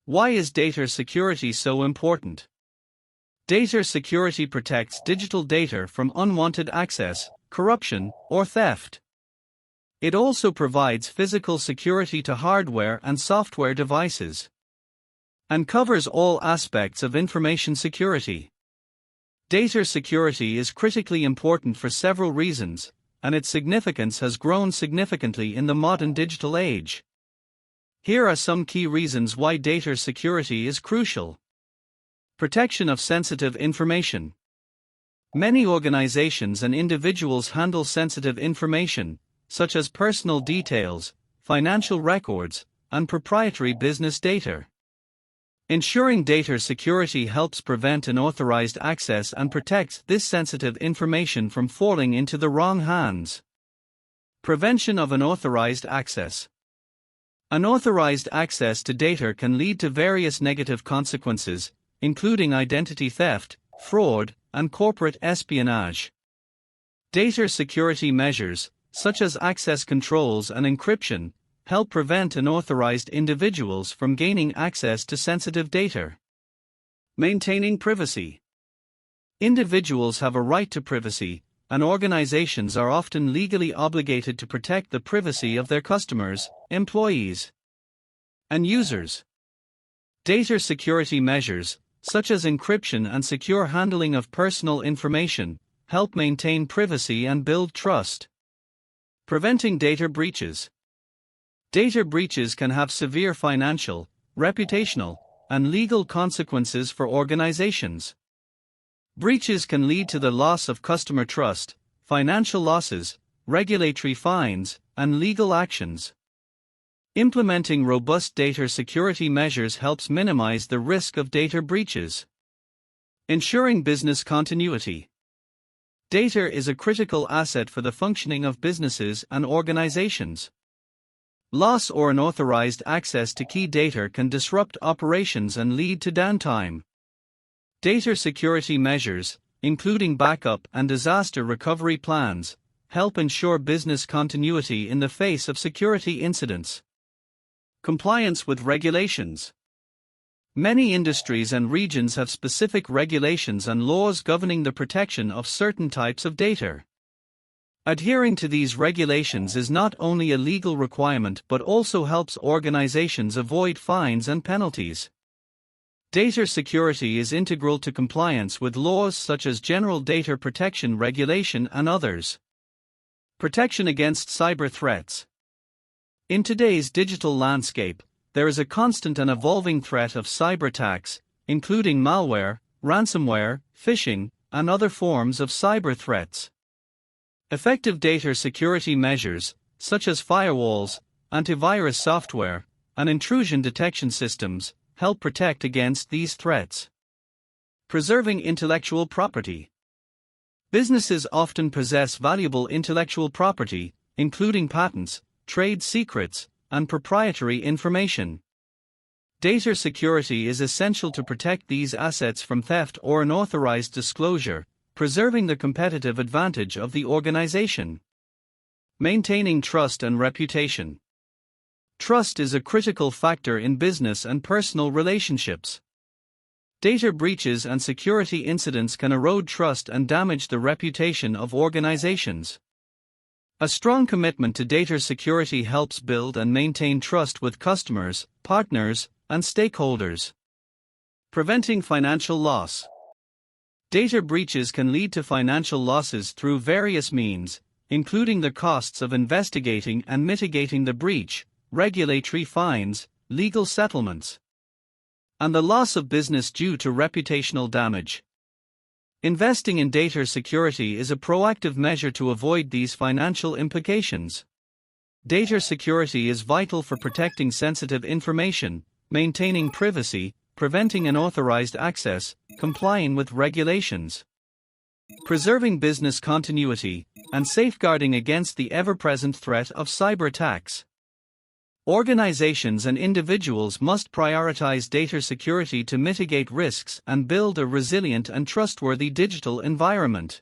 Why is data security so important? Data security protects digital data from unwanted access, corruption, or theft. It also provides physical security to hardware and software devices, and covers all aspects of information security. Data security is critically important for several reasons, and its significance has grown significantly in the modern digital age. Here are some key reasons why data security is crucial. Protection of sensitive information. Many organizations and individuals handle sensitive information, such as personal details, financial records, and proprietary business data. Ensuring data security helps prevent unauthorized access and protects this sensitive information from falling into the wrong hands. Prevention of unauthorized access. Unauthorized access to data can lead to various negative consequences, including identity theft, fraud, and corporate espionage. Data security measures, such as access controls and encryption, help prevent unauthorized individuals from gaining access to sensitive data. Maintaining privacy. Individuals have a right to privacy, and organizations are often legally obligated to protect the privacy of their customers, employees, and users. Data security measures, such as encryption and secure handling of personal information, help maintain privacy and build trust. Preventing data breaches. Data breaches can have severe financial, reputational, and legal consequences for organizations. Breaches can lead to the loss of customer trust, financial losses, regulatory fines, and legal actions. Implementing robust data security measures helps minimize the risk of data breaches. Ensuring business continuity. Data is a critical asset for the functioning of businesses and organizations. Loss or unauthorized access to key data can disrupt operations and lead to downtime. Data security measures, including backup and disaster recovery plans, help ensure business continuity in the face of security incidents. Compliance with regulations. Many industries and regions have specific regulations and laws governing the protection of certain types of data. Adhering to these regulations is not only a legal requirement but also helps organizations avoid fines and penalties. Data security is integral to compliance with laws such as General Data Protection Regulation and others. Protection against cyber threats. In today's digital landscape, there is a constant and evolving threat of cyber attacks, including malware, ransomware, phishing, and other forms of cyber threats. Effective data security measures, such as firewalls, antivirus software, and intrusion detection systems, help protect against these threats. Preserving intellectual property. Businesses often possess valuable intellectual property, including patents, trade secrets, and proprietary information. Data security is essential to protect these assets from theft or unauthorized disclosure, preserving the competitive advantage of the organization. Maintaining trust and reputation. Trust is a critical factor in business and personal relationships. Data breaches and security incidents can erode trust and damage the reputation of organizations. A strong commitment to data security helps build and maintain trust with customers, partners, and stakeholders. Preventing financial loss. Data breaches can lead to financial losses through various means, including the costs of investigating and mitigating the breach, regulatory fines, legal settlements, and the loss of business due to reputational damage. Investing in data security is a proactive measure to avoid these financial implications. Data security is vital for protecting sensitive information, maintaining privacy, preventing unauthorized access, complying with regulations, preserving business continuity, and safeguarding against the ever-present threat of cyber attacks. Organizations and individuals must prioritize data security to mitigate risks and build a resilient and trustworthy digital environment.